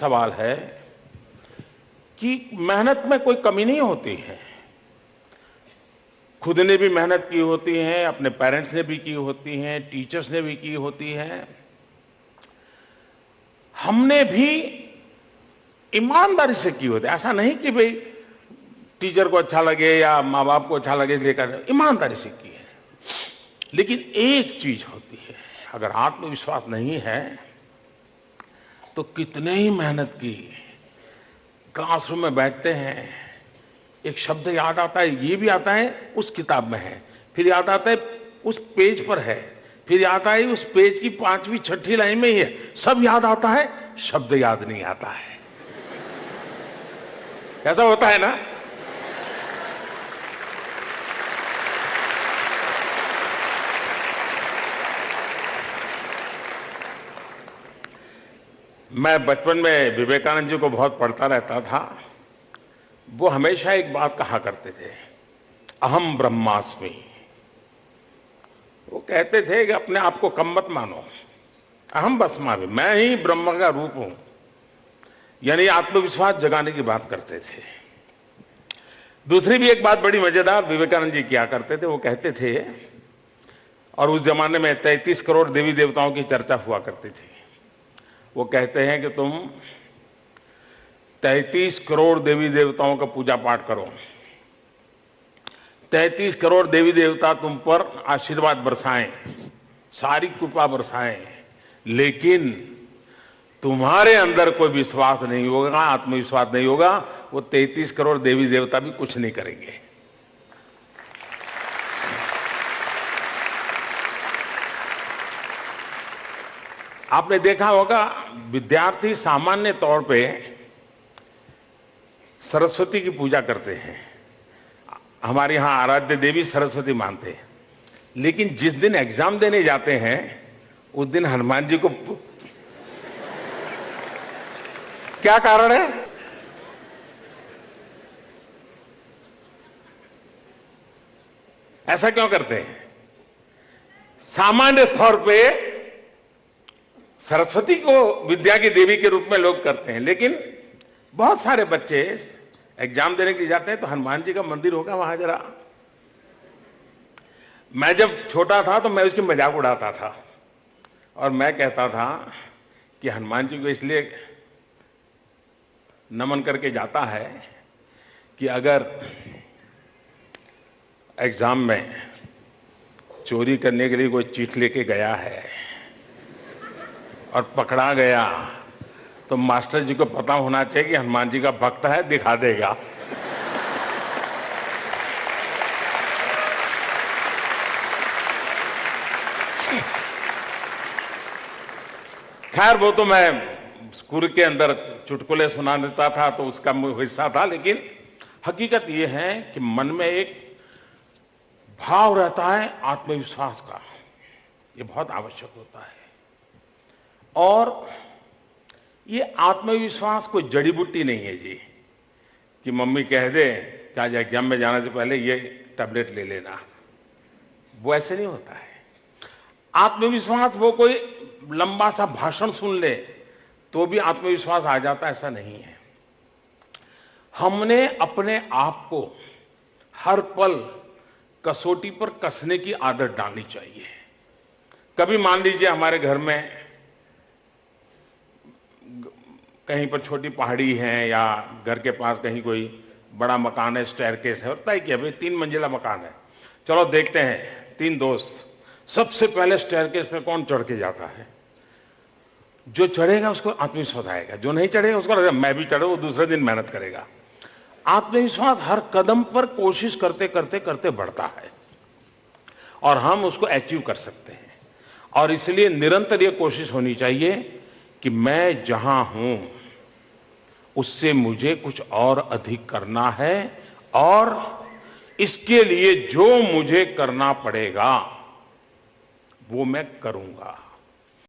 सवाल है कि मेहनत में कोई कमी नहीं होती है। खुद ने भी मेहनत की होती है, अपने पेरेंट्स ने भी की होती है, टीचर्स ने भी की होती है, हमने भी ईमानदारी से की होती है। ऐसा नहीं कि भाई टीचर को अच्छा लगे या माँ बाप को अच्छा लगे इसलिए कर, ईमानदारी से की है। लेकिन एक चीज होती है, अगर आत्मविश्वास नहीं है तो कितने ही मेहनत की, क्लासरूम में बैठते हैं, एक शब्द याद आता है, ये भी आता है उस किताब में है, फिर याद आता है उस पेज पर है, फिर याद आता है उस पेज की 5वीं 6ठी लाइन में ही है, सब याद आता है, शब्द याद नहीं आता है। ऐसा होता है ना? मैं बचपन में विवेकानंद जी को बहुत पढ़ता रहता था। वो हमेशा एक बात कहा करते थे, अहम ब्रह्मास्मि। वो कहते थे कि अपने आप को कम मत मानो, अहम ब्रह्मास्मि, मैं ही ब्रह्म का रूप हूं। यानी आत्मविश्वास जगाने की बात करते थे। दूसरी भी एक बात बड़ी मजेदार विवेकानंद जी किया करते थे। वो कहते थे, और उस जमाने में 33 करोड़ देवी देवताओं की चर्चा हुआ करती थी। वो कहते हैं कि तुम 33 करोड़ देवी देवताओं का पूजा पाठ करो, 33 करोड़ देवी देवता तुम पर आशीर्वाद बरसाएं, सारी कृपा बरसाएं, लेकिन तुम्हारे अंदर कोई विश्वास नहीं होगा, आत्मविश्वास नहीं होगा, वो 33 करोड़ देवी देवता भी कुछ नहीं करेंगे। आपने देखा होगा विद्यार्थी सामान्य तौर पे सरस्वती की पूजा करते हैं। हमारे यहाँ आराध्य देवी सरस्वती मानते हैं, लेकिन जिस दिन एग्जाम देने जाते हैं उस दिन हनुमान जी को क्या कारण है? ऐसा क्यों करते हैं? सामान्य तौर पे सरस्वती को विद्या की देवी के रूप में लोग करते हैं, लेकिन बहुत सारे बच्चे एग्जाम देने के लिए जाते हैं तो हनुमान जी का मंदिर होगा वहां जरा। मैं जब छोटा था तो मैं उसकी मजाक उड़ाता था और मैं कहता था कि हनुमान जी को इसलिए नमन करके जाता है कि अगर एग्जाम में चोरी करने के लिए कोई चीट लेके गया है और पकड़ा गया तो मास्टर जी को पता होना चाहिए कि हनुमान जी का भक्त है, दिखा देगा। खैर वो तो मैं स्कूल के अंदर चुटकुले सुना देता था तो उसका हिस्सा था, लेकिन हकीकत ये है कि मन में एक भाव रहता है आत्मविश्वास का, ये बहुत आवश्यक होता है। और ये आत्मविश्वास कोई जड़ी बूटी नहीं है जी कि मम्मी कह दे कि आज एग्जाम में जाने से पहले ये टैबलेट ले लेना, वो ऐसे नहीं होता है। आत्मविश्वास वो कोई लंबा सा भाषण सुन ले तो भी आत्मविश्वास आ जाता, ऐसा नहीं है। हमने अपने आप को हर पल कसौटी पर कसने की आदत डालनी चाहिए। कभी मान लीजिए हमारे घर में कहीं पर छोटी पहाड़ी है या घर के पास कहीं कोई बड़ा मकान है, स्टेयरकेस है, होता है कि अभी 3 मंजिला मकान है, चलो देखते हैं 3 दोस्त, सबसे पहले स्टेयरकेस पे कौन चढ़ के जाता है? जो चढ़ेगा उसको आत्मविश्वास आएगा, जो नहीं चढ़ेगा उसको लगेगा मैं भी चढ़ू, वो दूसरे दिन मेहनत करेगा। आत्मविश्वास हर कदम पर कोशिश करते करते करते बढ़ता है और हम उसको अचीव कर सकते हैं। और इसलिए निरंतर ये कोशिश होनी चाहिए कि मैं जहां हूं उससे मुझे कुछ और अधिक करना है और इसके लिए जो मुझे करना पड़ेगा वो मैं करूंगा।